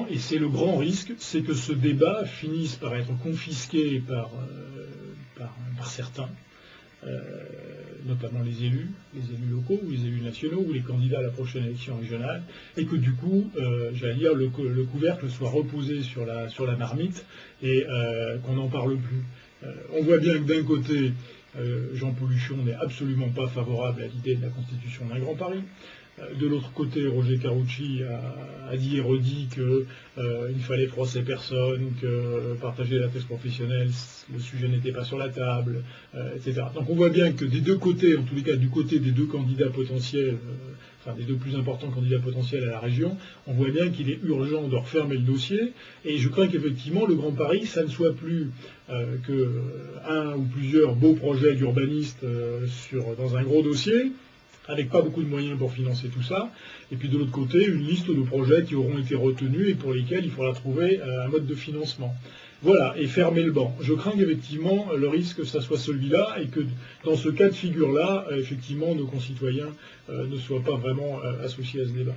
Et c'est le grand risque, c'est que ce débat finisse par être confisqué par certains, notamment les élus locaux ou les élus nationaux ou les candidats à la prochaine élection régionale, et que du coup, j'allais dire, le couvercle soit reposé sur la marmite et qu'on n'en parle plus. On voit bien que d'un côté, Jean Pauluchon n'est absolument pas favorable à l'idée de la constitution d'un Grand Paris. De l'autre côté, Roger Carucci a dit et redit qu'il fallait froisser personne, que partager la thèse professionnelle, le sujet n'était pas sur la table, etc. Donc on voit bien que des deux côtés, en tous les cas du côté des deux candidats potentiels, enfin des deux plus importants candidats potentiels à la région, on voit bien qu'il est urgent de refermer le dossier. Et je crains qu'effectivement le Grand Paris, ça ne soit plus qu'un ou plusieurs beaux projets d'urbanistes dans un gros dossier, avec pas beaucoup de moyens pour financer tout ça, et puis de l'autre côté, une liste de projets qui auront été retenus et pour lesquels il faudra trouver un mode de financement. Voilà, et fermer le banc. Je crains qu'effectivement, le risque que ça soit celui-là, et que dans ce cas de figure-là, effectivement, nos concitoyens ne soient pas vraiment associés à ce débat.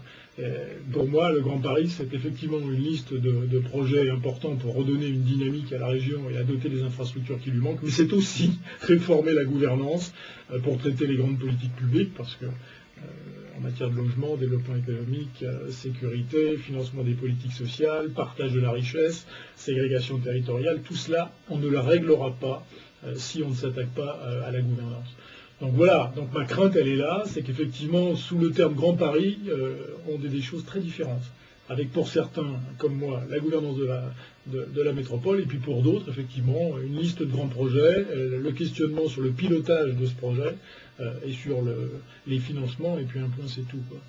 Pour moi, le Grand Paris, c'est effectivement une liste de projets importants pour redonner une dynamique à la région et à doter des infrastructures qui lui manquent, mais c'est aussi réformer la gouvernance pour traiter les grandes politiques publiques, parce que en matière de logement, développement économique, sécurité, financement des politiques sociales, partage de la richesse, ségrégation territoriale, tout cela, on ne le réglera pas si on ne s'attaque pas à la gouvernance. Donc voilà, donc ma crainte elle est là, c'est qu'effectivement sous le terme Grand Paris, on ait des choses très différentes. Avec pour certains, comme moi, la gouvernance de la métropole, et puis pour d'autres, effectivement, une liste de grands projets, le questionnement sur le pilotage de ce projet, et sur les financements, et puis un point c'est tout, quoi.